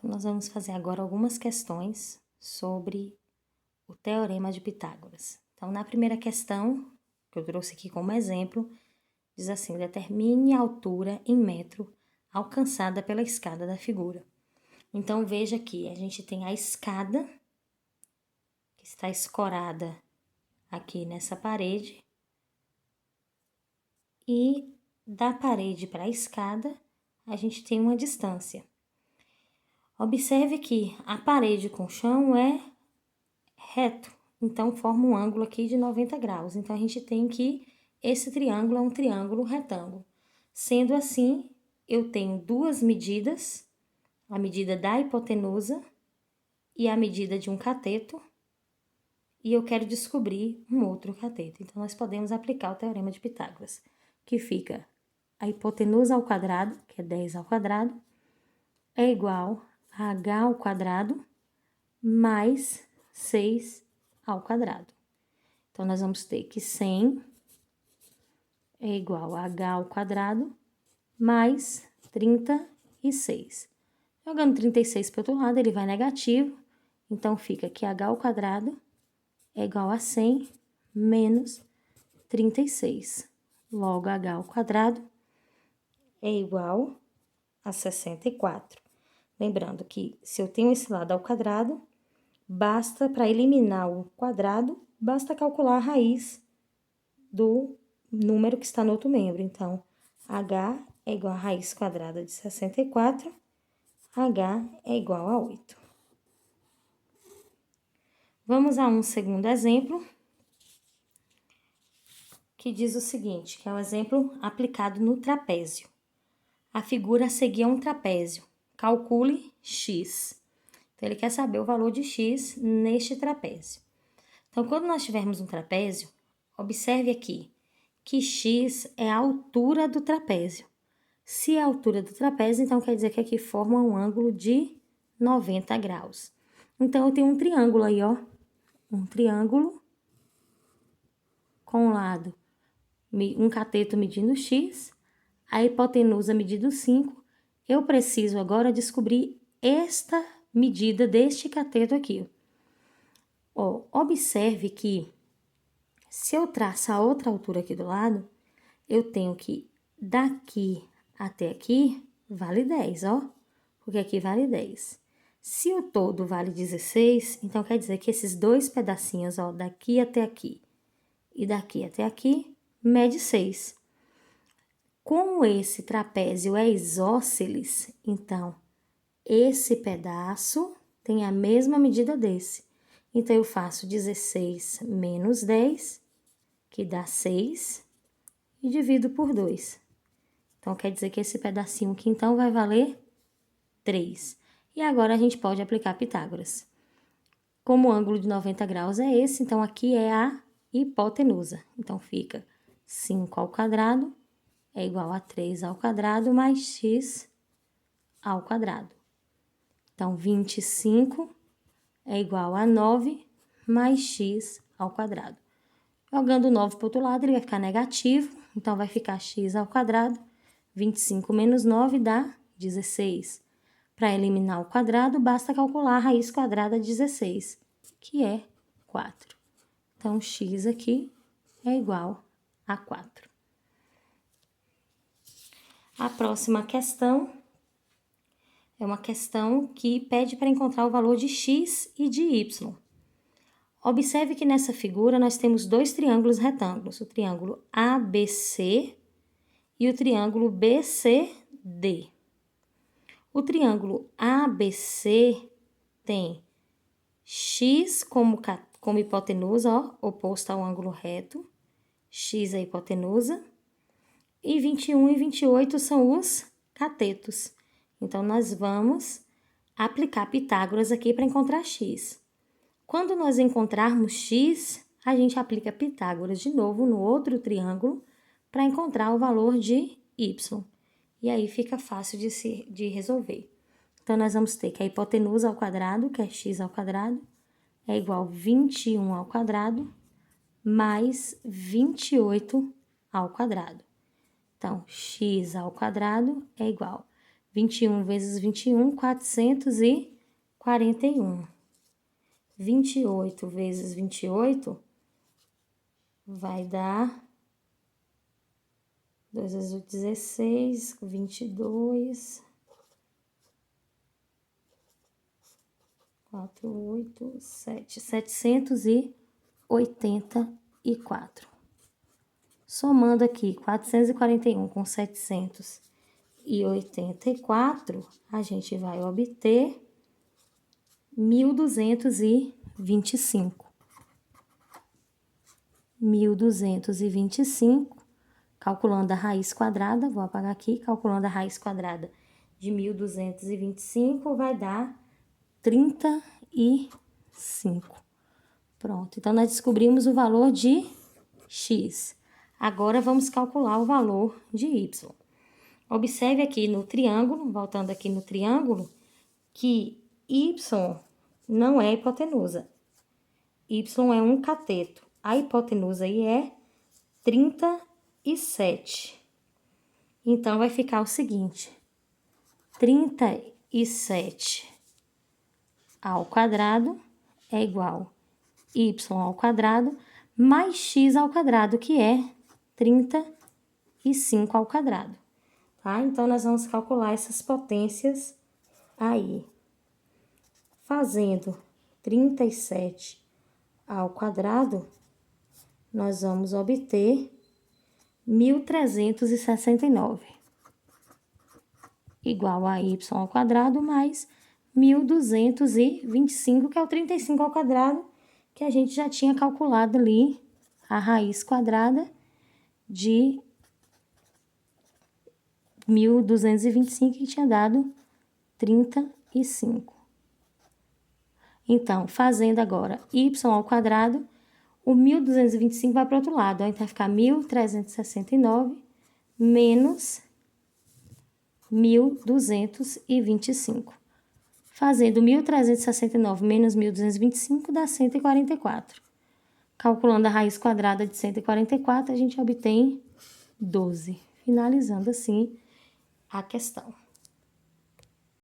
Nós vamos fazer agora algumas questões sobre o Teorema de Pitágoras. Então, na primeira questão, que eu trouxe aqui como exemplo, diz assim: determine a altura em metro alcançada pela escada da figura. Então, veja aqui, a gente tem a escada, que está escorada aqui nessa parede, e da parede para a escada, a gente tem uma distância. Observe que a parede com o chão é reto, então forma um ângulo aqui de 90 graus. Então, a gente tem que esse triângulo é um triângulo retângulo. Sendo assim, eu tenho duas medidas, a medida da hipotenusa e a medida de um cateto, e eu quero descobrir um outro cateto. Então, nós podemos aplicar o Teorema de Pitágoras, que fica a hipotenusa ao quadrado, que é 10 ao quadrado, é igual a h ao quadrado mais 6 ao quadrado. Então, nós vamos ter que 100 é igual a h ao quadrado mais 36. Jogando 36 para o outro lado, ele vai negativo. Então, fica que h ao quadrado é igual a 100 menos 36. Logo, h ao quadrado é igual a 64. Lembrando que se eu tenho esse lado ao quadrado, basta, para eliminar o quadrado, basta calcular a raiz do número que está no outro membro. Então, h é igual a raiz quadrada de 64, h é igual a 8. Vamos a um segundo exemplo, que diz o seguinte, que é o exemplo aplicado no trapézio. A figura seguia um trapézio. Calcule x. Então, ele quer saber o valor de x neste trapézio. Então, quando nós tivermos um trapézio, observe aqui que x é a altura do trapézio. Se é a altura do trapézio, então quer dizer que aqui forma um ângulo de 90 graus. Então, eu tenho um triângulo aí, ó. Um triângulo com o lado, um cateto medindo x, a hipotenusa medindo 5. Eu preciso agora descobrir esta medida deste cateto aqui. Ó, observe que se eu traçar outra altura aqui do lado, eu tenho que daqui até aqui vale 10, ó. Porque aqui vale 10. Se o todo vale 16, então quer dizer que esses dois pedacinhos, ó, daqui até aqui e daqui até aqui, mede 6. Como esse trapézio é isósceles, então esse pedaço tem a mesma medida desse. Então, eu faço 16 menos 10, que dá 6, e divido por 2. Então, quer dizer que esse pedacinho aqui, então, vai valer 3. E agora, a gente pode aplicar Pitágoras. Como o ângulo de 90 graus é esse, então, aqui é a hipotenusa. Então, fica 5 ao quadrado é igual a 3 ao quadrado mais x ao quadrado. Então, 25 é igual a 9 mais x ao quadrado. Jogando 9 para o outro lado, ele vai ficar negativo, então vai ficar x ao quadrado. 25 menos 9 dá 16. Para eliminar o quadrado, basta calcular a raiz quadrada de 16, que é 4. Então, x aqui é igual a 4. A próxima questão é uma questão que pede para encontrar o valor de x e de y. Observe que nessa figura nós temos dois triângulos retângulos, o triângulo ABC e o triângulo BCD. O triângulo ABC tem x como hipotenusa, ó, oposta ao ângulo reto, x é a hipotenusa, e 21 e 28 são os catetos. Então, nós vamos aplicar Pitágoras aqui para encontrar x. Quando nós encontrarmos x, a gente aplica Pitágoras de novo no outro triângulo para encontrar o valor de y. E aí fica fácil de resolver. Então, nós vamos ter que a hipotenusa ao quadrado, que é x ao quadrado, é igual a 21 ao quadrado mais 28 ao quadrado. Então, x ao quadrado é igual a 21 vezes 21, 441. 28 vezes 28 vai dar 2 vezes 8, 16, 22, 4, 8, 7, 784. Somando aqui 441 com 784, a gente vai obter 1.225. 1.225, calculando a raiz quadrada, vou apagar aqui, calculando a raiz quadrada de 1.225 vai dar 35. Pronto, então nós descobrimos o valor de x. Agora vamos calcular o valor de y. Observe aqui no triângulo, voltando aqui no triângulo, que y não é hipotenusa. Y é um cateto. A hipotenusa aí é 37. Então, vai ficar o seguinte: 37 ao quadrado é igual y ao quadrado mais x ao quadrado, que é 35 ao quadrado. Tá? Então, nós vamos calcular essas potências aí. Fazendo 37 ao quadrado, nós vamos obter 1.369, igual a y ao quadrado mais 1.225, que é o 35 ao quadrado, que a gente já tinha calculado ali a raiz quadrada de 1.225, que tinha dado 35. Então, fazendo agora y ao quadrado, o 1.225 vai para o outro lado, ó, então vai ficar 1.369 menos 1.225. Fazendo 1.369 menos 1.225 dá 144. Calculando a raiz quadrada de 144, a gente obtém 12. Finalizando assim a questão.